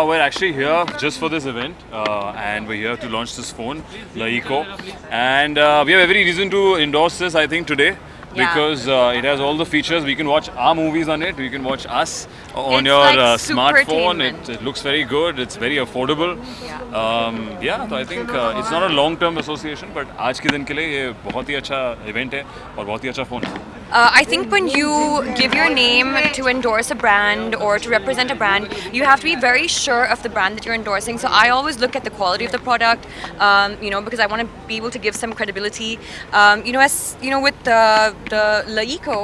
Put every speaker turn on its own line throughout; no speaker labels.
we're actually here just for this event, and we're here to launch this phone, Laiko, and we have every reason to endorse this. I think today. Because it has all the features. We can watch our movies on it. We can watch us on
It's
your
like
smartphone.
supertainment.
It looks very good. It's very affordable. So I think it's not a long-term association, but आज के दिन के लिए ये बहुत ही अच्छा event है और बहुत ही अच्छा phone है.
I think when you give your name to endorse a brand or to represent a brand, you have to be very sure of the brand that you're endorsing. So I always look at the quality of the product, because I want to be able to give some credibility. With the Laiko,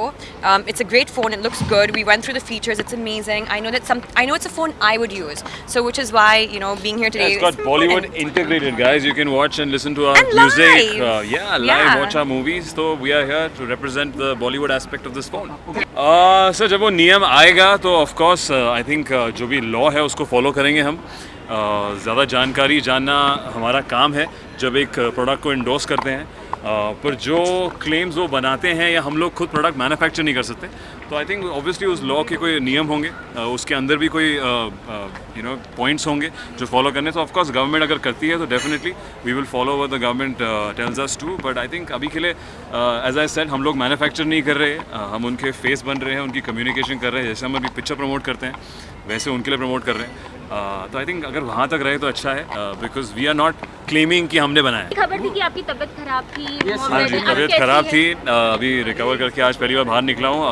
it's a great phone. It looks good. We went through the features. It's amazing. I know it's a phone I would use. So which is why being here today.
It's got
is
Bollywood
important.
integrated, guys. You can watch and listen to our
And
music.
live.
Live. Watch our movies. So we are here to represent the Bollywood aspect of this phone. Sir जब वो नियम आएगा तो of course I think जो भी law है उसको follow करेंगे हम. ज़्यादा जानकारी जानना हमारा काम है जब एक प्रोडक्ट को इंडोर्स करते हैं. पर जो क्लेम्स वो बनाते हैं या हम लोग खुद प्रोडक्ट मैन्युफैक्चर नहीं कर सकते, तो आई थिंक ऑब्वियसली उस लॉ के कोई नियम होंगे, उसके अंदर भी कोई पॉइंट्स होंगे जो फॉलो करने. तो ऑफकोर्स गवर्नमेंट अगर करती है तो definitely we will follow what the government tells us to. But I think अभी के लिए एज आई सेड हम लोग मैन्युफैक्चर नहीं कर रहे. हम उनके फेस बन रहे हैं, उनकी कम्युनिकेशन कर रहे हैं. जैसे हम अभी पिक्चर प्रमोट करते हैं वैसे उनके लिए प्रमोट कर रहे हैं. तो आई थिंक अगर वहाँ तक रहे तो अच्छा है, because we are not claiming कि हमने बनाया.
खबर थी कि आपकी तबीयत खराब थी.
हाँ जी, तबीयत खराब थी. अभी रिकवर करके आज पहली बार बाहर निकला हूँ.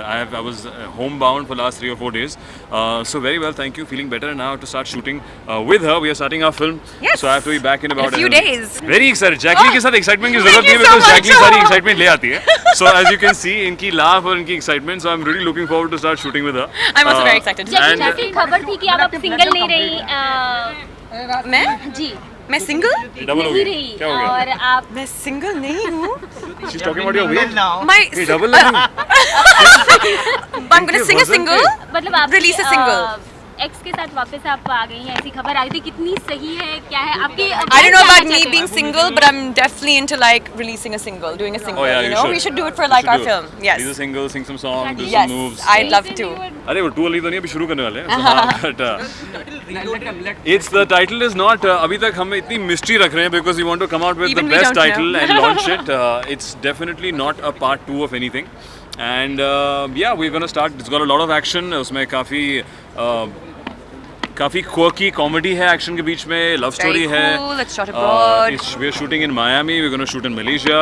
I was home bound for last 3 or 4 days. So very well, thank you. Feeling better now to start shooting with her. We are starting our film.
Yes.
So I have to be back in about
a few days.
Very excited. Jacqueline के साथ excitement की जरूरत
Thank
नहीं है
you so
because
much.
Jacqueline सारी excitement ले आती है. So as you can see, इनकी laugh और इनकी excitement. So I'm really looking forward to start shooting with her.
I'm also very excited.
And-
जैसे खबर थी कि आप अब सिंगल नहीं रही.
मैं
जी
मैं सिंगल
डबल हो
नहीं
गई.
रही
क्या हो गया?
और आप
मैं सिंगल नहीं हूँ.
She's talking about your weight.
My
Hey, double नहीं.
I'm gonna sing a single.
मतलब आप
Release a single.
एक्स के साथ वापस आप आ गई हैं, ऐसी खबर आई थी. कितनी सही है, क्या है आपकी?
I don't know about me being single, but I'm definitely into like releasing a single, doing a single.
Oh yeah, you should.
We should do it for
You
like
should
our
do it.
film. Yes.
He's a single, sing some song, do
Yes,
some moves.
I'd love to.
अरे वो too early तो नहीं, अभी शुरू करने वाले हैं. But it's the title is not अभी तक हम इतनी mystery रख रहे हैं because we want to come out with
Even
the
we
best
don't
title
know.
and launch it. It's definitely not a part 2 of anything. And we're gonna start. It's got a lot of action. उसमें काफ़ी quirky comedy है action के बीच में, love story है.
cool. It's shot abroad.
We're shooting in Miami. We're going to shoot in Malaysia.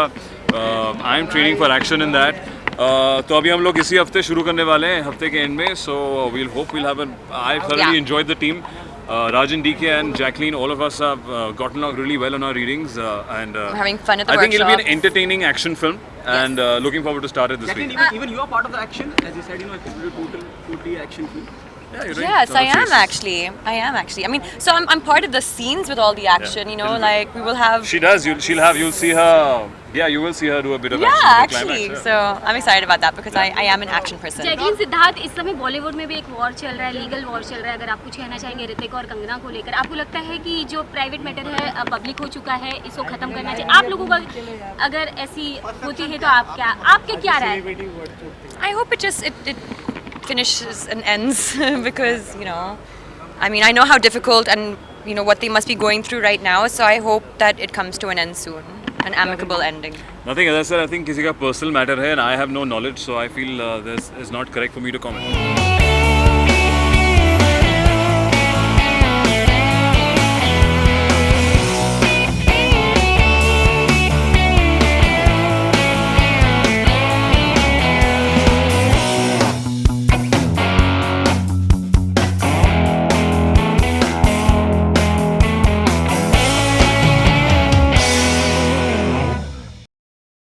I'm training for action in that. तो अभी हम लोग इसी हफ्ते शुरू करने वाले हैं, हफ्ते के एंड में. So we'll have I thoroughly enjoyed the team. Rajan, DK and Jacqueline, all of us have gotten along really well on our readings. And
We're having fun at the
I think it'll be an
workshops.
entertaining action film. And looking forward to start it this week.
Even you are part of the action, as you said, it will be a totally action film.
Yeah, you're right.
Yes, I am
Yes.
actually. I mean, so I'm part of the scenes with all the action. Like we will have.
She does. You'll see her. Yeah, you will see her do a bit of
Yeah,
action in the
actually.
climax.
So I'm excited about that because I am an action person.
Jacqueline Siddharth, इस समय बॉलीवुड में भी एक war चल रहा है, legal war चल रहा है. अगर आप कुछ कहना चाहेंगे ऋतिक और कंगना को लेकर, आपको लगता है कि जो प्राइवेट मैटर है पब्लिक हो चुका है, इसको खत्म करना चाहिए? आप लोगों का अगर ऐसी होती है तो आपके क्या राय है?
I hope it finishes and ends because I know how difficult and what they must be going through right now. So I hope that it comes to an end soon, an amicable ending.
Nothing, as I said, I think किसी का personal matter है and I have no knowledge, so I feel this is not correct for me to comment.